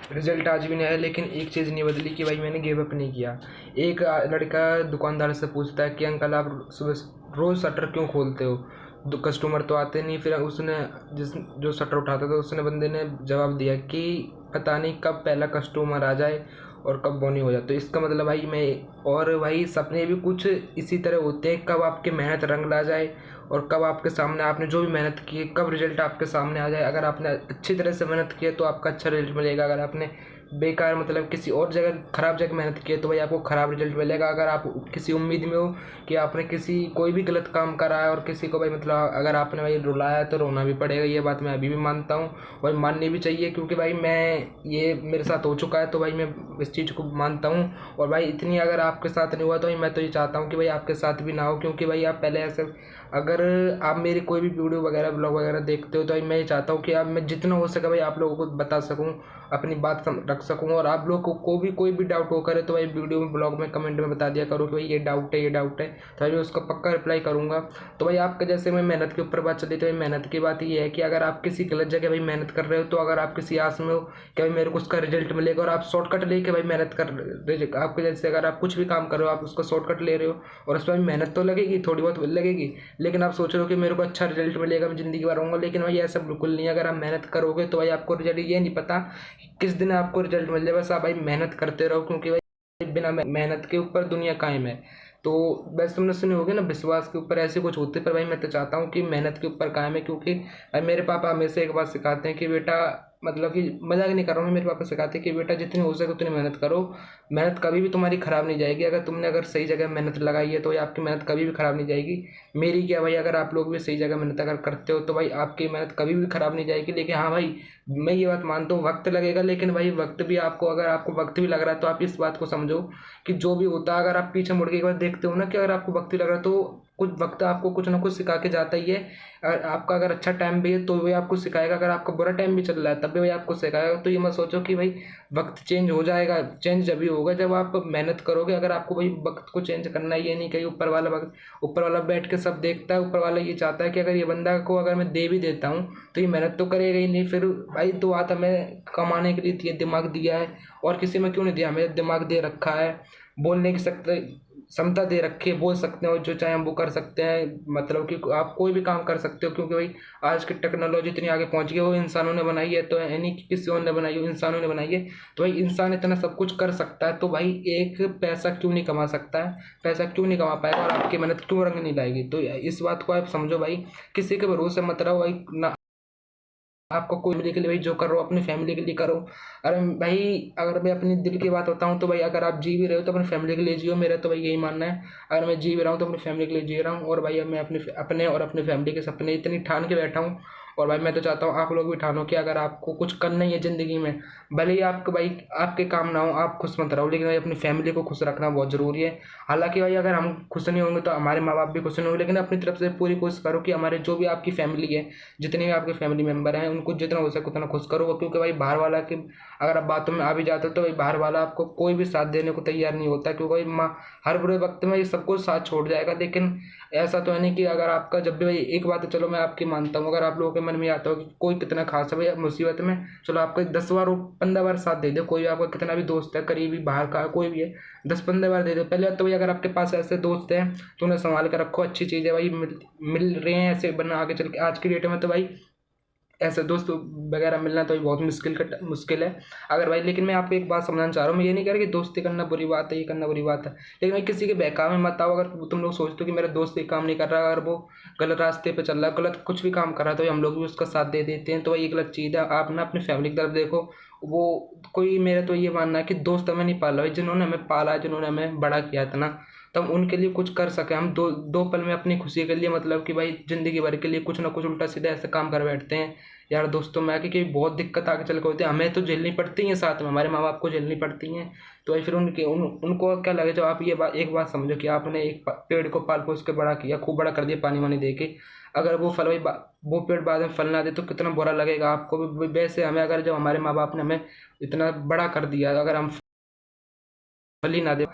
Result आज भी नहीं आया, लेकिन एक चीज़ नहीं बदली कि भाई मैंने गिव अप नहीं किया। एक लड़का दुकानदार से पूछता है कि अंकल आप सुबह रोज़ शटर क्यों खोलते हो, कस्टमर तो आते नहीं। फिर उसने जिस जो शटर उठाता था उसने बंदे ने जवाब दिया कि पता नहीं कब पहला कस्टमर आ जाए और कब बोनी हो जाए। तो इसका मतलब भाई मैं और भाई सपने भी कुछ इसी तरह होते हैं, कब आपकी मेहनत रंग ला जाए और कब आपके सामने आपने जो भी मेहनत की है कब रिजल्ट आपके सामने आ जाए। अगर आपने अच्छी तरह से मेहनत की है तो आपका अच्छा रिजल्ट मिलेगा। अगर आपने बेकार मतलब किसी और जगह ख़राब जगह मेहनत की है तो भाई आपको ख़राब रिजल्ट मिलेगा। अगर आप किसी उम्मीद में हो कि आपने किसी कोई भी गलत काम करा है और किसी को भाई मतलब अगर आपने भाई रुलाया है तो रोना भी पड़ेगा। ये बात मैं अभी भी मानता हूँ और माननी भी चाहिए, क्योंकि भाई मैं ये मेरे साथ हो चुका है तो भाई मैं इस चीज़ को मानता हूँ। और भाई इतनी अगर आपके साथ नहीं हुआ तो भाई मैं तो ये चाहता हूँ कि भाई आपके साथ भी ना हो, क्योंकि भाई आप पहले ऐसे अगर आप मेरी कोई भी वीडियो वगैरह ब्लॉग वगैरह देखते हो तो भाई मैं ये चाहता हूँ कि आप मैं जितना हो सके भाई आप लोगों को बता सकूँ, अपनी बात रख सकूँ। और आप लोग को भी कोई भी डाउट हो करे तो भाई वीडियो में ब्लॉग में कमेंट में बता दिया करो कि भाई ये डाउट है ये डाउट है, तो भाई मैं उसका पक्का रिप्लाई करूँगा। तो भाई आपका जैसे मैं मेहनत के ऊपर बात चली तो भाई मेहनत की बात ये है कि अगर आप किसी गलत जगह भाई मेहनत कर रहे हो तो अगर आप किसी आस में हो कि भाई मेरे को उसका रिजल्ट मिलेगा और आप शॉर्टकट लेके भाई मेहनत कर रहे, आपके जैसे अगर आप कुछ भी काम कर रहे हो आप उसका शॉर्टकट ले रहे हो और उसमें मेहनत तो लगेगी थोड़ी बहुत लगेगी, लेकिन आप सोच रहे हो कि मेरे को अच्छा रिजल्ट मिलेगा मैं ज़िंदगी भर रहूँगा। लेकिन भाई ऐसा बिल्कुल नहीं है। अगर आप मेहनत करोगे तो भाई आपको रिजल्ट ये नहीं पता कि किस दिन आपको रिजल्ट मिल जाए। बस आप भाई मेहनत करते रहो, क्योंकि भाई बिना मेहनत के ऊपर दुनिया कायम है। तो बस तुमने सुने होगे ना विश्वास के ऊपर ऐसे कुछ होते, पर भाई मैं तो चाहता हूँ कि मेहनत के ऊपर कायम है। क्योंकि भाई मेरे पापा हमेशा एक बात सिखाते हैं कि बेटा मतलब कि मजाक नहीं कर रहा हूँ, मेरे पापा सिखाते हैं कि बेटा जितनी हो सके उतनी मेहनत करो। मेहनत कभी भी तुम्हारी खराब नहीं जाएगी। अगर तुमने अगर सही जगह मेहनत लगाई है तो ये आपकी मेहनत कभी भी खराब नहीं जाएगी। मेरी क्या भाई, अगर आप लोग भी सही जगह मेहनत अगर करते हो तो भाई आपकी मेहनत कभी भी खराब नहीं जाएगी। लेकिन हाँ भाई मैं ये बात मानता हूँ वक्त लगेगा, लेकिन भाई वक्त भी आपको अगर आपको वक्त भी लग रहा है तो आप इस बात को समझो कि जो भी होता है अगर आप पीछे मुड़ के एक बार देखते हो ना कि अगर आपको वक्त भी लग रहा है तो कुछ वक्त आपको कुछ ना कुछ सिखा के जाता ही है। अगर आपका अगर अच्छा टाइम भी है तो वही आपको सिखाएगा, अगर आपका बुरा टाइम भी चल रहा है तब भी वही आपको सिखाएगा। तो ये मत सोचो कि भाई वक्त चेंज हो जाएगा, चेंज जब भी होगा जब आप मेहनत करोगे। अगर आपको भाई वक्त को चेंज करना है, ये नहीं कहीं ऊपर वाला वक्त ऊपर वाला बैठ के सब देखता है। ऊपर वाला ये चाहता है कि अगर ये बंदा को अगर मैं दे भी देता हूँ तो ये मेहनत तो करेगा ही नहीं। फिर भाई तो आता मैं कमाने के लिए दिमाग दिया है और किसी में क्यों नहीं दिया, हमें दिमाग दे रखा है, बोलने की सकते क्षमता दे रखी है, बोल सकते हो जो चाहे हम वो कर सकते हैं। मतलब कि आप कोई भी काम कर सकते हो, क्योंकि भाई आज की टेक्नोलॉजी इतनी आगे पहुंच गई है, वो इंसानों ने बनाई है तो है नहीं कि किसी और ने बनाई है, इंसानों ने बनाई है। तो भाई इंसान इतना सब कुछ कर सकता है तो भाई एक पैसा क्यों नहीं कमा सकता है, पैसा क्यों नहीं कमा पाएगा और आपकी मेहनत क्यों रंग नहीं लाएगी। तो इस बात को आप समझो भाई, किसी के भरोसे मत रहो भाई ना। आपको कोई फैमिली के लिए भाई जो कर रहे हो अपनी फैमिली के लिए करो। अरे भाई अगर मैं अपनी दिल की बात बताऊं तो भाई अगर आप जी भी रहे हो तो अपनी फैमिली के लिए जियो, मेरा तो भाई यही मानना है। अगर मैं जी भी रहा हूँ तो अपनी फैमिली के लिए जी रहा हूँ और भाई अब मैं अपने अपने और अपनी फैमिली के सपने इतनी ठान के बैठा हूँ। और भाई मैं तो चाहता हूँ आप लोग भी ठानो कि अगर आपको कुछ करना ही है ज़िंदगी में, भले ही आपके भाई आपके काम ना हो आप खुश मत रहो, लेकिन भाई अपनी फैमिली को खुश रखना बहुत ज़रूरी है। हालांकि भाई अगर हम खुश नहीं होंगे तो हमारे माँ बाप भी खुश नहीं होंगे, लेकिन अपनी तरफ से पूरी कोशिश करो कि हमारे जो भी आपकी फैमिली है, जितने भी आपके फैमिली मेम्बर हैं उनको जितना हो सके उतना खुश करो। क्योंकि भाई बाहर वाला की अगर आप बातों में आ भी जाते हो तो भाई बाहर वाला आपको कोई भी साथ देने को तैयार नहीं होता, क्योंकि भाई माँ हर बुरे वक्त में ये सबको साथ छोड़ जाएगा। लेकिन ऐसा तो है नहीं कि अगर आपका जब भी भाई एक बात है चलो मैं आपकी मानता हूँ, अगर आप लोगों के मन में आता हो कि कोई कितना खास है भाई मुसीबत में, चलो आपका 10 बार 15 बार साथ दे दे, कोई आपका कितना भी दोस्त है करीबी बाहर का कोई भी है 10-15 बार दे दो। पहले तो भाई अगर आपके पास ऐसे दोस्त हैं तो उन्हें संभाल कर रखो, अच्छी चीज़ है भाई, मिल रहे हैं ऐसे बना आगे चल के आज की डेट में तो भाई ऐसे दोस्त वगैरह मिलना तो बहुत मुश्किल है। अगर भाई लेकिन मैं आपको एक बात समझाना चाह रहा हूँ, मैं ये नहीं कह रहा कि दोस्ती करना बुरी बात है ये करना बुरी बात है, लेकिन भाई किसी के बहकावे में मत आओ। अगर तुम लोग सोचते हो कि मेरा दोस्त ये काम नहीं कर रहा, अगर वो गलत रास्ते पे चल रहा है गलत कुछ भी काम कर रहा है तो हम लोग भी उसका साथ दे देते हैं, तो भाई ये गलत चीज़ है। आप ना अपनी फैमिली की तरफ देखो। वो कोई मेरा तो ये मानना है कि दोस्त हमें नहीं पाला भाई, जिन्होंने हमें पाला है जिन्होंने हमें बड़ा किया इतना, तो हम उनके लिए कुछ कर सके। हम दो दो पल में अपनी खुशी के लिए मतलब कि भाई ज़िंदगी भर के लिए कुछ ना कुछ उल्टा सीधा ऐसे काम कर बैठते हैं यार दोस्तों में आके कि बहुत दिक्कत आगे चल के होती है, हमें तो झेलनी पड़ती हैं साथ में हमारे माँ बाप को झेलनी पड़ती हैं। तो भाई फिर उनको क्या लगे, जो आप ये बात एक बात समझो कि आपने एक पेड़ को पाल पोस के बड़ा किया, खूब बड़ा कर दिया पानी वानी दे के, अगर वो फल भाई वो पेड़ बाद में फल ना दे तो कितना बुरा लगेगा आपको भी। वैसे हमें अगर जब हमारे माँ बाप ने हमें इतना बड़ा कर दिया, अगर हम फल ही ना दे।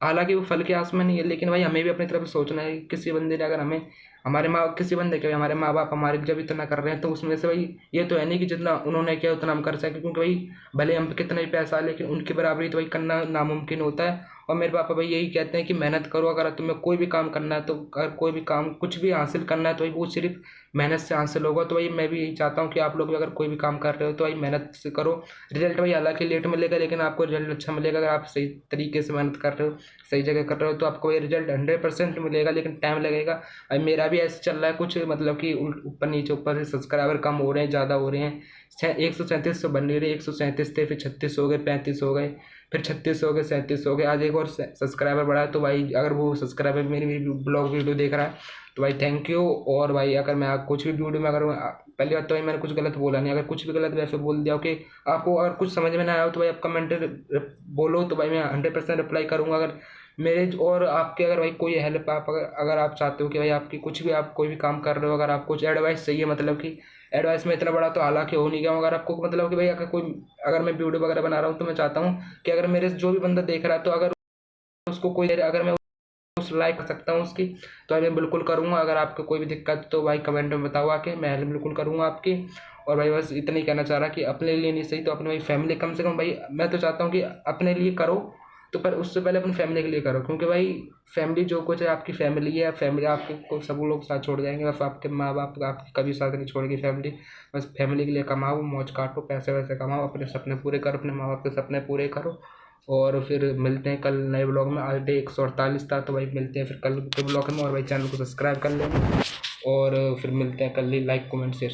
हालांकि वो फल के आस में नहीं है, लेकिन भाई हमें भी अपनी तरफ से सोचना है। किसी बंदे ने अगर हमें हमारे माँ किसी बंदे के हमारे माँ बाप हमारे जब इतना कर रहे हैं, तो उसमें से भाई ये तो है नहीं कि जितना उन्होंने किया उतना हम कर सकें, क्योंकि भाई भले हम पे कितना ही पैसा है, लेकिन उनकी बराबरी तो भाई करना नामुमकिन होता है। और मेरे पापा भाई यही कहते हैं कि मेहनत करो, अगर तुम्हें कोई भी काम करना है, तो अगर कोई भी काम कुछ भी हासिल करना है तो भाई वो सिर्फ मेहनत से हासिल होगा। तो भाई मैं भी यही चाहता हूँ कि आप लोग भी अगर कोई भी काम कर रहे हो तो भाई मेहनत से करो। रिजल्ट भाई हालांकि लेट मिलेगा, लेकिन आपको रिजल्ट अच्छा मिलेगा। अगर आप सही तरीके से मेहनत कर रहे हो, सही जगह कर रहे हो, तो आपको ये रिजल्ट 100% मिलेगा, लेकिन टाइम लगेगा। भाई मेरा भी ऐसे चल रहा है कुछ, मतलब कि ऊपर नीचे ऊपर से सब्सक्राइबर कम हो रहे हैं, ज़्यादा हो रहे हैं। 137 तो बन नहीं रहे, 137 थे, फिर 36 हो गए, 35 हो गए, फिर 36 हो गए, 37 हो गए, आज एक और सब्सक्राइबर बढ़ा है। तो भाई अगर वो सब्सक्राइबर मेरी ब्लॉग वीडियो देख रहा है तो भाई थैंक यू। और भाई अगर मैं कुछ भी वीडियो में अगर पहली बात तो भाई मैंने कुछ गलत बोला नहीं, अगर कुछ भी गलत वैसे बोल दिया कि आपको अगर कुछ समझ में ना आया हो तो भाई आप कमेंट बोलो, तो भाई मैं 100% रिप्लाई करूँगा। अगर मेरे और आपके अगर भाई कोई हेल्प आप अगर आप चाहते हो कि भाई आपकी कुछ भी आप कोई भी काम कर रहे हो, अगर आप कुछ एडवाइस चाहिए, मतलब कि एडवाइस में इतना बड़ा तो हालांकि हो नहीं गया हूँ। अगर आपको मतलब कि भाई अगर मैं वीडियो वगैरह बना रहा हूँ तो मैं चाहता हूँ कि अगर मेरे से जो भी बंदा देख रहा है, तो अगर उसको कोई अगर मैं उस लाइक कर सकता हूँ उसकी, तो मैं बिल्कुल करूँगा। अगर आपको कोई भी दिक्कत तो भाई कमेंट में बताओ आके, मैं हेल्प बिल्कुल करूँगा आपकी। और भाई बस इतना ही कहना चाह रहा कि अपने लिए नहीं सही तो अपने भाई फैमिली कम से कम, भाई मैं तो चाहता हूँ कि अपने लिए करो, तो पर उससे पहले अपनी फैमिली के लिए करो, क्योंकि भाई फैमिली जो कुछ है आपकी फैमिली है। फैमिली आपके को सब लोग साथ छोड़ जाएंगे, बस आपके माँ बाप आपके कभी साथ नहीं छोड़ेगी फैमिली। बस फैमिली के लिए कमाओ, मौज काटो, पैसे वैसे कमाओ, अपने सपने पूरे करो, अपने माँ बाप के सपने पूरे करो। और फिर मिलते हैं कल नए ब्लॉग में। आज डे 148 था, तो भाई मिलते हैं फिर कल के ब्लॉग में। और भाई चैनल को सब्सक्राइब कर लेना, और फिर मिलते हैं कल ही। Like comment share.